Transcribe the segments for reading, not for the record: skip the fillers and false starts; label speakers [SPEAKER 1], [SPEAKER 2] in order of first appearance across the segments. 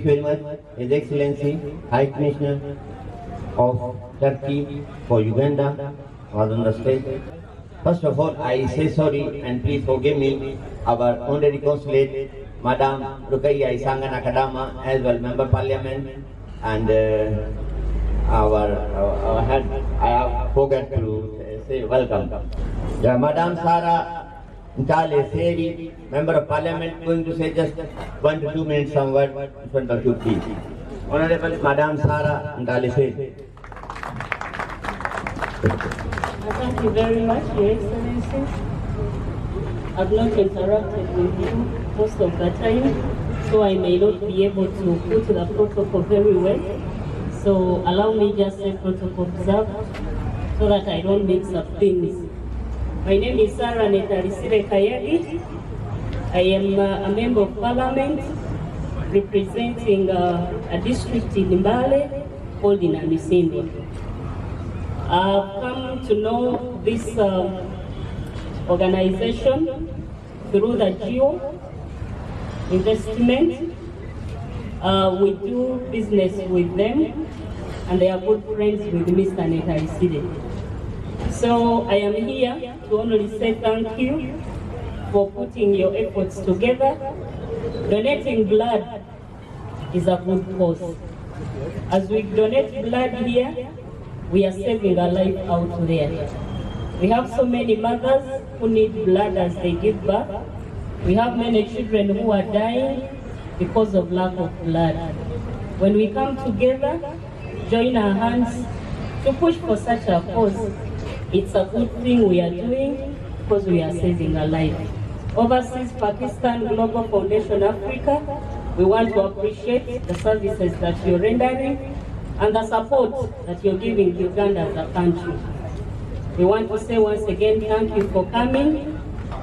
[SPEAKER 1] Thank you very much, His Excellency, High Commissioner of Turkey for Uganda was on the stage. First of all, I say sorry and please forgive me, our honorary consulate, Madam Rukaiya Isangan Akadama, as well Member Parliament, and our head, I forgot to say welcome. Yeah, Madam Sara Ntale Seri, Member of Parliament, going to say just 1 to 2 minutes some word in front of you, please. Honorable Madam Sara Ntale Seri.
[SPEAKER 2] Thank you very much, Your Excellency. I've not interacted with you most of the time, so I may not be able to put the protocol very well. So allow me just say protocol observed so that I don't mix up things. My name is Sarah Netarisire Kayagi. I am a member of parliament representing a district in Mbale called Namisindi. I've come to know this organization through the GEO investment. We do business with them and they are good friends with Mr. Netarisire. So I am here to only say thank you for putting your efforts together. Donating blood is a good cause. As we donate blood here, we are saving a life out there. We have so many mothers who need blood as they give birth. We have many children who are dying because of lack of blood. When we come together, join our hands to push for such a cause, it's a good thing we are doing because we are saving a life. Overseas Pakistan Global Foundation Africa, we want to appreciate the services that you're rendering and the support that you're giving Uganda as a country. We want to say once again, thank you for coming,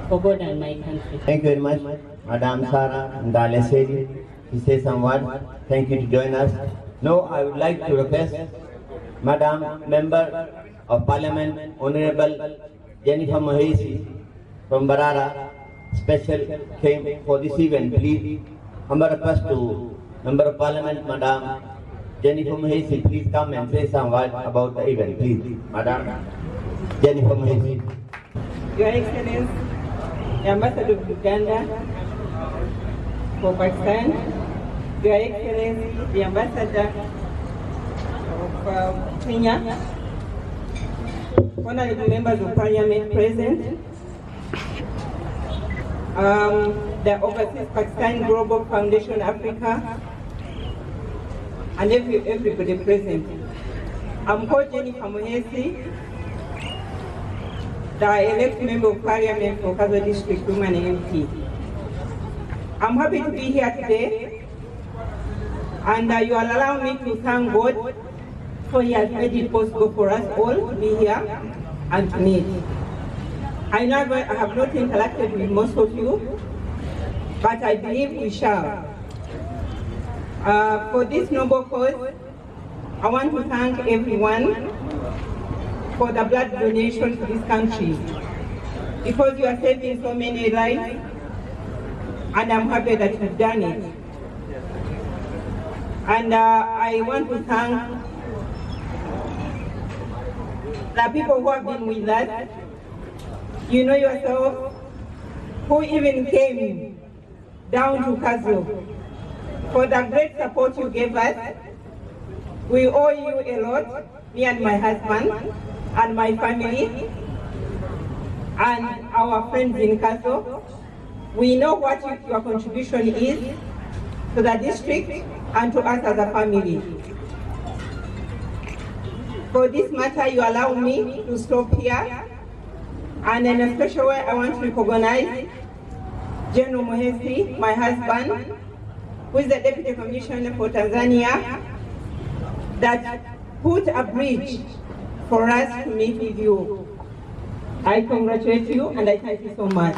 [SPEAKER 2] for God and my country.
[SPEAKER 1] Thank you very much, Madam Sara Ntale Seri. To say some words. Thank you to join us. Now I would like to request Madam Member of Parliament, Honorable Jennifer Mohesi from Barara, special came for this event. Please, humble request to Member of Parliament, Madam Jennifer Mohesi, please come and say some words about the event. Please, Madam Jennifer Mohesi.
[SPEAKER 3] Your Excellency, the Ambassador of Uganda for Pakistan, Your Excellency, the Ambassador of Kenya, honorable members of Parliament present, the Overseas Pakistan Global Foundation Africa, and everybody present. I'm called Jennifer Mohesi, the elected member of Parliament for Kazo District, Woman MP. I'm happy to be here today, and you will allow me to thank God for He has made it possible for us all to be here and to meet. I know I have not interacted with most of you, but I believe we shall. For this noble cause, I want to thank everyone for the blood donation to this country, because you are saving so many lives, and I'm happy that you've done it. And I want to thank the people who have been with us. You know yourself, who even came down to Kazo for the great support you gave us. We owe you a lot, me and my husband and my family and our friends in Kazo. We know what your contribution is to the district and to us as a family. For this matter, you allow me to stop here, and in a special way, I want to recognize General Mohesi, my husband, who is the Deputy Commissioner for Tanzania, that put a bridge for us to meet with you. I congratulate you and I thank you so much.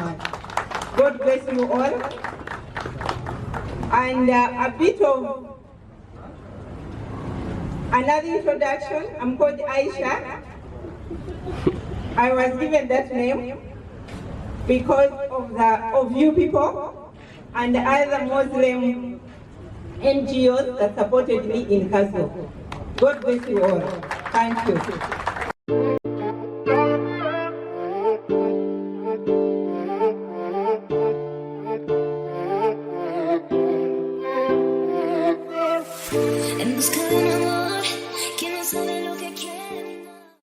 [SPEAKER 3] God bless you all. And a bit of another introduction. I'm called Aisha. I was given that name because of you people and the other Muslim NGOs that supported me in Kazo. God bless you all. Thank you.
[SPEAKER 4] And it's coming